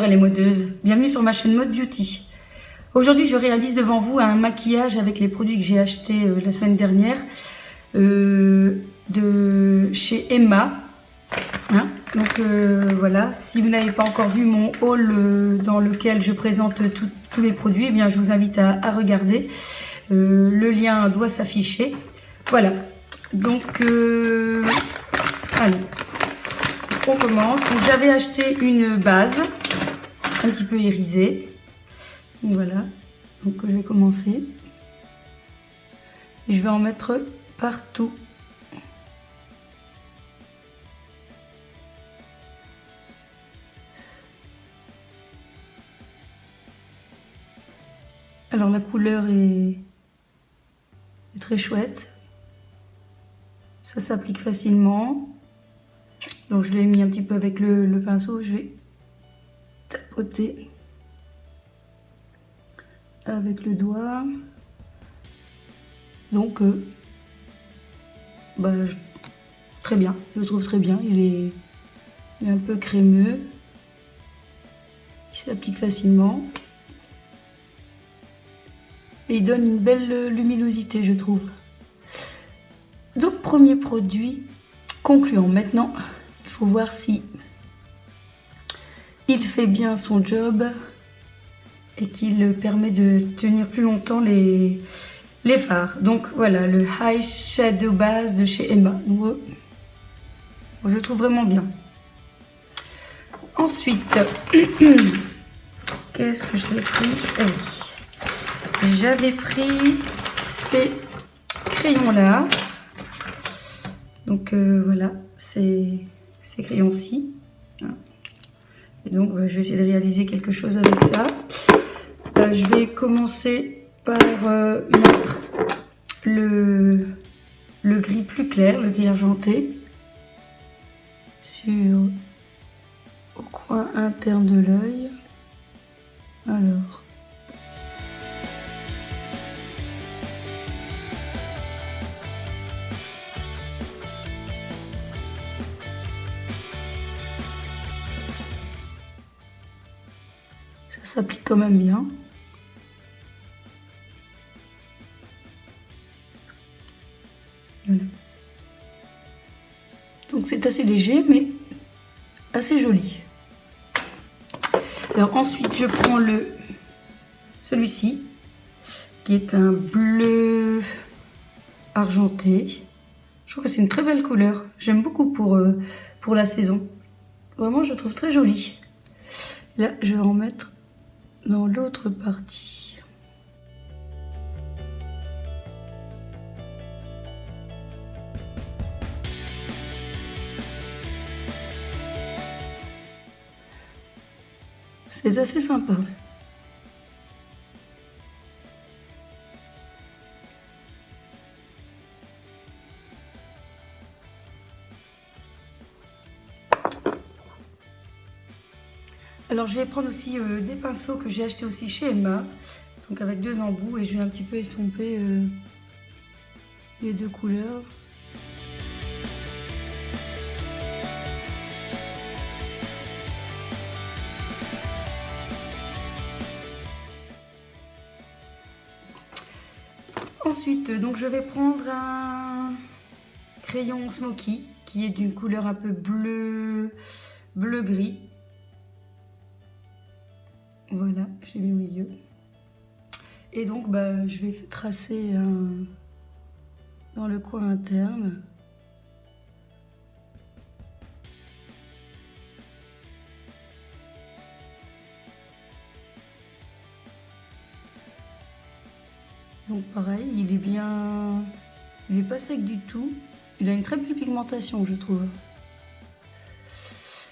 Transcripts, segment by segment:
les modeuses, bienvenue sur ma chaîne Mode Beauty. Aujourd'hui je réalise devant vous un maquillage avec les produits que j'ai achetés la semaine dernière de chez Emma. Hein, donc voilà, si vous n'avez pas encore vu mon haul dans lequel je présente tous mes produits, eh bien je vous invite à regarder. Le lien doit s'afficher. Voilà, donc allez, on commence. Donc j'avais acheté une base un petit peu irisée. Voilà, donc je vais commencer. Et je vais en mettre partout. Alors la couleur est très chouette. Ça s'applique facilement. Donc je l'ai mis un petit peu avec le pinceau. Je vais tapoter avec le doigt. Donc très bien. Je le trouve très bien. Il est un peu crémeux. Il s'applique facilement. Et il donne une belle luminosité, je trouve. Donc, premier produit concluant. Maintenant, il faut voir si il fait bien son job et qu'il permet de tenir plus longtemps les fards. Donc, voilà, le High Shadow Base de chez Emma. Donc, je le trouve vraiment bien. Ensuite, qu'est-ce que je l'ai pris? Ah oui. J'avais pris ces crayons-là. Donc voilà, ces crayons-ci. Et donc je vais essayer de réaliser quelque chose avec ça. Je vais commencer par mettre le gris plus clair, le gris argenté, au coin interne de l'œil. Alors. Ça s'applique quand même bien. Voilà. Donc c'est assez léger mais assez joli. Alors ensuite je prends celui-ci qui est un bleu argenté. Je trouve que c'est une très belle couleur. J'aime beaucoup pour la saison. Vraiment je le trouve très joli. Là je vais en mettre dans l'autre partie. C'est assez sympa. Alors je vais prendre aussi des pinceaux que j'ai achetés aussi chez Emma, donc avec 2 embouts, et je vais un petit peu estomper les 2 couleurs. Ensuite, donc je vais prendre un crayon smoky qui est d'une couleur un peu bleu-gris. Voilà, je l'ai mis au milieu. Et donc, je vais tracer dans le coin interne. Donc pareil, il est pas sec du tout. Il a une très belle pigmentation, je trouve.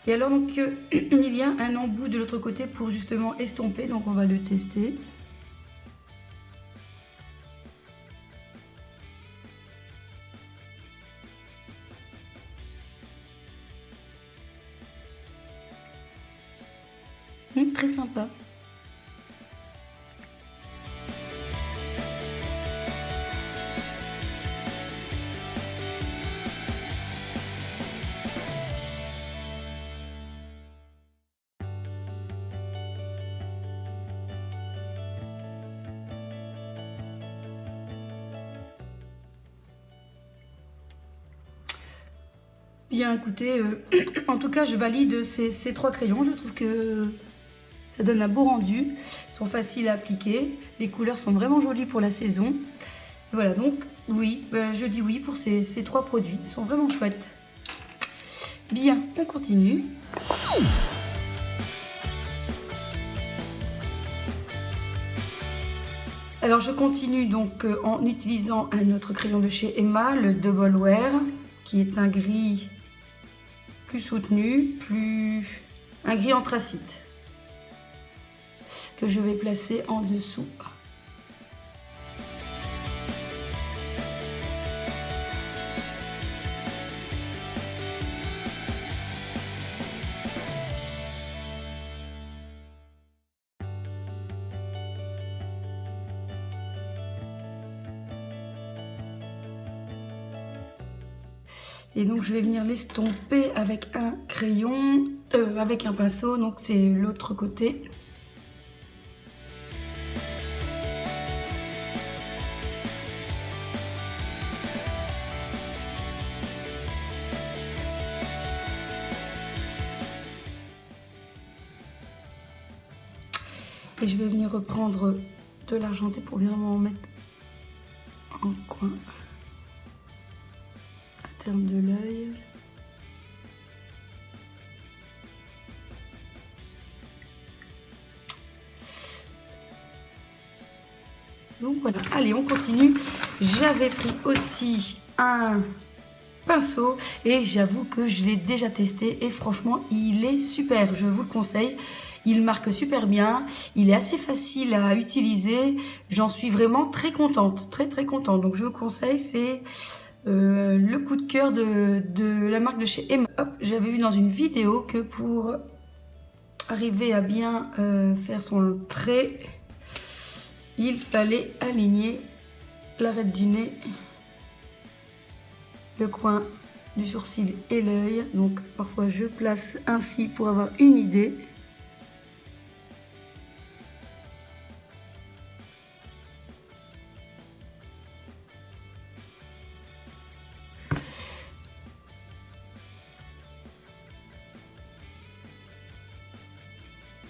Et alors donc il y a un embout de l'autre côté pour justement estomper, donc on va le tester. Très sympa. Bien, écoutez, en tout cas, je valide ces 3 crayons. Je trouve que ça donne un beau rendu. Ils sont faciles à appliquer. Les couleurs sont vraiment jolies pour la saison. Voilà, donc oui, je dis oui pour ces 3 produits. Ils sont vraiment chouettes. Bien, on continue. Alors je continue donc en utilisant un autre crayon de chez Emma, le Double Wear, qui est un gris plus soutenu, un gris anthracite, que je vais placer en dessous. Et donc je vais venir l'estomper avec un crayon, avec un pinceau, donc c'est l'autre côté. Et je vais venir reprendre de l'argenté pour vraiment en mettre en coin. De l'œil. Donc voilà, allez on continue. J'avais pris aussi un pinceau et j'avoue que je l'ai déjà testé et franchement il est super, je vous le conseille. Il marque super bien, il est assez facile à utiliser, j'en suis vraiment très contente, très contente. Donc je vous conseille, c'est le coup de cœur de la marque de chez Emma. J'avais vu dans une vidéo que pour arriver à bien faire son trait, il fallait aligner l'arête du nez, le coin du sourcil et l'œil. Donc parfois je place ainsi pour avoir une idée.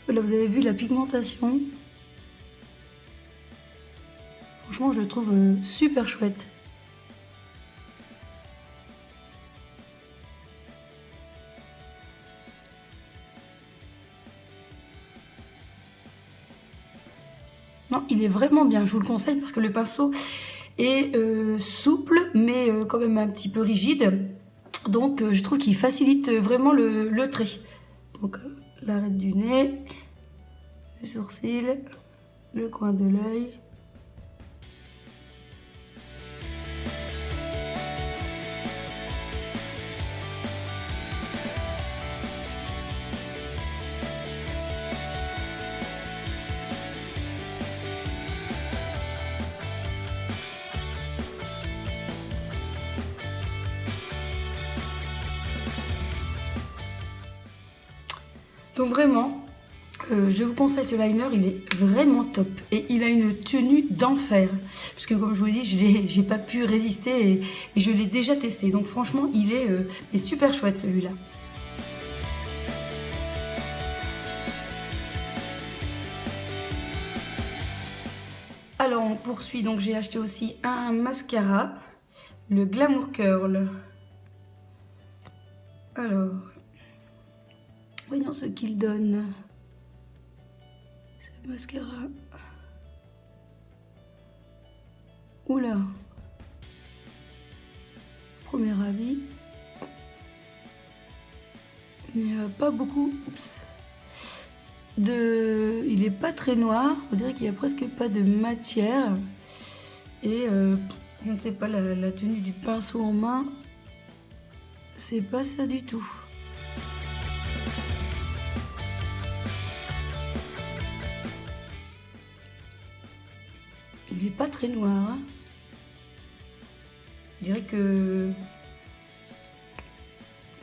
Là, vous avez vu la pigmentation. Franchement, je le trouve super chouette. Non, il est vraiment bien. Je vous le conseille parce que le pinceau est souple, mais quand même un petit peu rigide. Donc, je trouve qu'il facilite vraiment le trait. Donc, l'arête du nez, le sourcil, le coin de l'œil. Donc vraiment, je vous conseille ce liner, il est vraiment top. Et il a une tenue d'enfer. Parce que comme je vous l'ai dit, j'ai pas pu résister et je l'ai déjà testé. Donc franchement, il est super chouette celui-là. Alors on poursuit, donc j'ai acheté aussi un mascara, le Glamour Curl. Alors, voyons ce qu'il donne. Ce mascara. Oula. Premier avis. Il n'y a pas beaucoup. Oups. Il est pas très noir. On dirait qu'il n'y a presque pas de matière. Et je ne sais pas, la tenue du pinceau en main, c'est pas ça du tout. Il est pas très noir. Hein. Je dirais que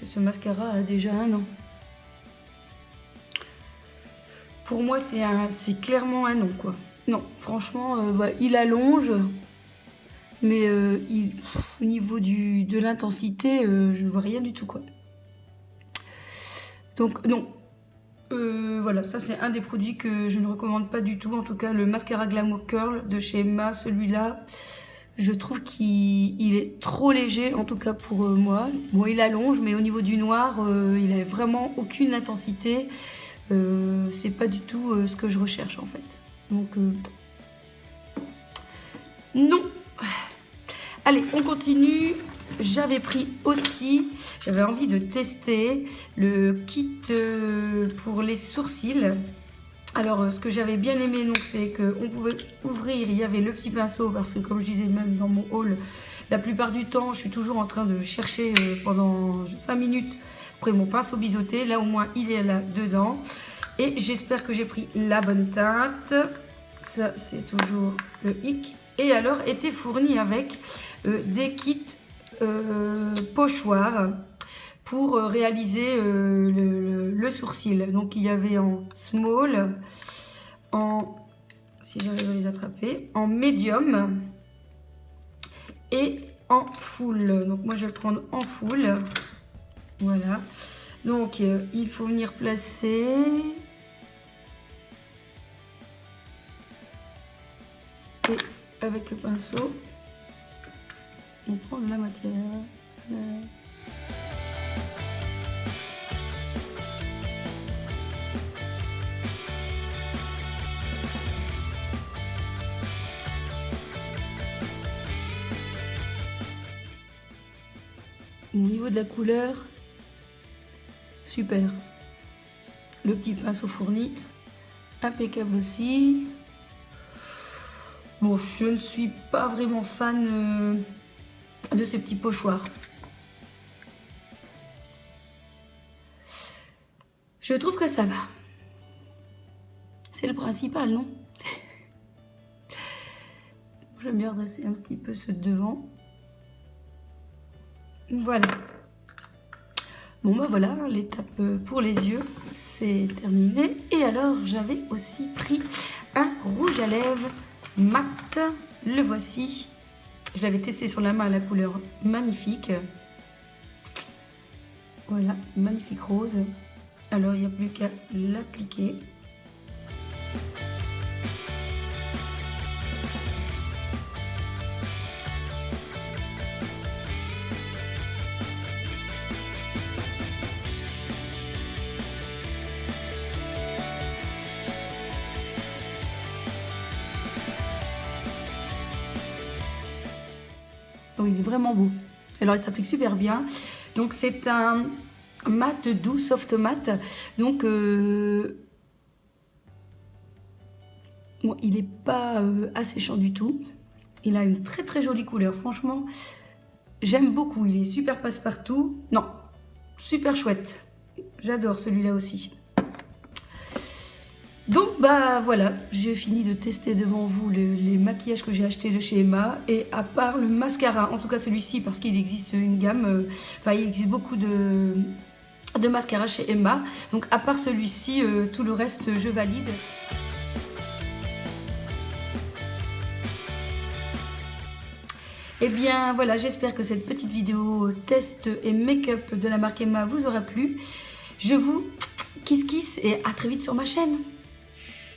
ce mascara a déjà 1 an. Pour moi, c'est clairement un non, quoi. Non, franchement, il allonge, Mais au niveau de l'intensité, je ne vois rien du tout, quoi. Donc non. Voilà, ça c'est un des produits que je ne recommande pas du tout. En tout cas, le mascara Glamour Curl de chez Emma, celui-là, je trouve qu'il est trop léger, en tout cas pour moi. Bon, il allonge, mais au niveau du noir, il n'a vraiment aucune intensité. C'est pas du tout ce que je recherche, en fait. Donc, non. Allez, on continue. J'avais pris aussi, j'avais envie de tester le kit pour les sourcils. Alors, ce que j'avais bien aimé, donc, c'est qu'on pouvait ouvrir, il y avait le petit pinceau, parce que comme je disais, même dans mon haul, la plupart du temps, je suis toujours en train de chercher pendant 5 minutes après mon pinceau biseauté. Là, au moins, il est là dedans. Et j'espère que j'ai pris la bonne teinte. Ça, c'est toujours le hic. Et alors, était fourni avec des kits pochoirs pour réaliser le sourcil. Donc il y avait en small, si j'arrive à les attraper, en medium et en full. Donc moi je vais le prendre en full. Voilà. Donc il faut venir placer. Et avec le pinceau, on prend de la matière. Au niveau de la couleur, super. Le petit pinceau fourni, impeccable aussi. Bon, je ne suis pas vraiment fan de ces petits pochoirs. Je trouve que ça va. C'est le principal, non? J'aime bien redresser un petit peu ce devant. Voilà. Bon bah voilà, l'étape pour les yeux, c'est terminé. Et alors, j'avais aussi pris un rouge à lèvres mat. Le voici. Je l'avais testé sur la main, la couleur magnifique. Voilà, c'est magnifique rose. Alors, il n'y a plus qu'à l'appliquer. Oh, il est vraiment beau. Alors, il s'applique super bien. Donc, c'est un mat doux, soft mat. Donc, bon, il n'est pas asséchant du tout. Il a une très très jolie couleur. Franchement, j'aime beaucoup. Il est super passe-partout. Non, super chouette. J'adore celui-là aussi. Donc bah voilà, j'ai fini de tester devant vous les maquillages que j'ai achetés de chez Emma. Et à part le mascara, en tout cas celui-ci, parce qu'il existe une gamme, enfin il existe beaucoup de mascara chez Emma. Donc à part celui-ci, tout le reste je valide. Et bien voilà, j'espère que cette petite vidéo test et make-up de la marque Emma vous aura plu. Je vous kiss et à très vite sur ma chaîne.